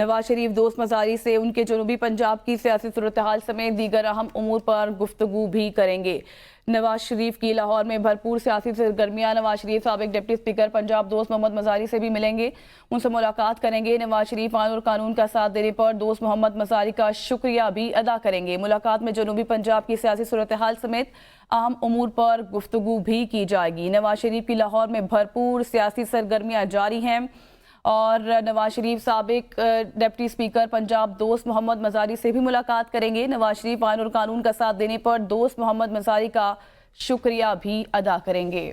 نواز شریف دوست مزاری سے ان کے جنوبی پنجاب کی سیاسی صورتحال سمیت دیگر اہم امور پر گفتگو بھی کریں گے۔ نواز شریف کی لاہور میں بھرپور سیاسی سرگرمیاں۔ نواز شریف سابق ڈپٹی اسپیکر پنجاب دوست محمد مزاری سے بھی ملیں گے، ان سے ملاقات کریں گے۔ نواز شریف آئین اور قانون کا ساتھ دینے پر دوست محمد مزاری کا شکریہ بھی ادا کریں گے۔ ملاقات میں جنوبی پنجاب کی سیاسی صورتحال سمیت اہم امور پر گفتگو بھی کی جائے گی۔ نواز شریف کی لاہور میں بھرپور سیاسی سرگرمیاں جاری ہیں اور نواز شریف سابق ڈپٹی اسپیکر پنجاب دوست محمد مزاری سے بھی ملاقات کریں گے۔ نواز شریف آئین اور قانون کا ساتھ دینے پر دوست محمد مزاری کا شکریہ بھی ادا کریں گے۔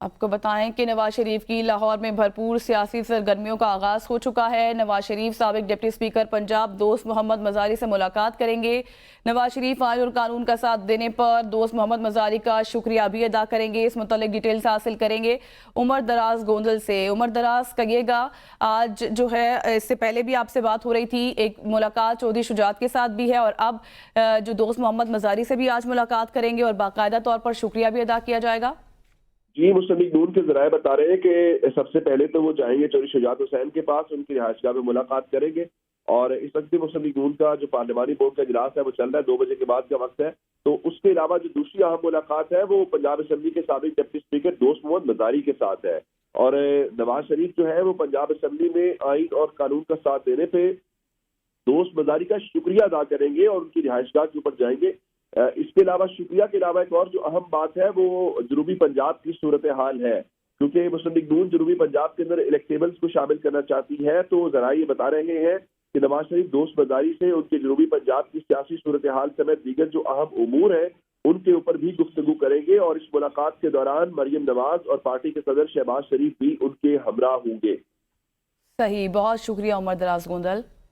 آپ کو بتائیں کہ نواز شریف کی لاہور میں بھرپور سیاسی سرگرمیوں کا آغاز ہو چکا ہے۔ نواز شریف سابق ڈپٹی اسپیکر پنجاب دوست محمد مزاری سے ملاقات کریں گے۔ نواز شریف آئین اور قانون کا ساتھ دینے پر دوست محمد مزاری کا شکریہ بھی ادا کریں گے۔ اس متعلق ڈیٹیلز حاصل کریں گے عمر دراز گوندل سے۔ عمر دراز، کہیے گا آج جو ہے اس سے پہلے بھی آپ سے بات ہو رہی تھی، ایک ملاقات چودھری شجاعت کے ساتھ بھی ہے اور اب جو دوست محمد مزاری سے بھی آج ملاقات کریں گے اور باقاعدہ طور پر شکریہ بھی ادا کیا جائے گا؟ جی، مسلم لیگ نون کے ذرائع بتا رہے ہیں کہ سب سے پہلے تو وہ جائیں گے چودھری شجاعت حسین کے پاس، ان کی رہائش گاہ میں ملاقات کریں گے اور اس وقت مسلم لیگ نون کا جو پارلیمانی بورڈ کا اجلاس ہے وہ چل رہا ہے، 2 بجے کے بعد کا وقت ہے۔ تو اس کے علاوہ جو دوسری اہم ملاقات ہے وہ پنجاب اسمبلی کے سابق ڈپٹی اسپیکر دوست محمد مزاری کے ساتھ ہے اور نواز شریف جو ہے وہ پنجاب اسمبلی میں آئین اور قانون کا ساتھ دینے پہ دوست مزاری کا شکریہ ادا کریں گے اور ان کی رہائش گاہ کے اوپر جائیں گے۔ اس کے علاوہ شکریہ کے علاوہ ایک اور جو اہم بات ہے وہ جنوبی پنجاب کی صورتحال ہے، کیونکہ مسلم لیگ نون جنوبی پنجاب کے اندر الیکٹیبلز کو شامل کرنا چاہتی ہے۔ تو ذرائع یہ بتا رہے ہیں کہ نواز شریف دوست مزاری سے ان کے جنوبی پنجاب کی سیاسی صورتحال سمیت دیگر جو اہم امور ہیں ان کے اوپر بھی گفتگو کریں گے اور اس ملاقات کے دوران مریم نواز اور پارٹی کے صدر شہباز شریف بھی ان کے ہمراہ ہوں گے۔ صحیح، بہت شکریہ عمر دراز گوندل۔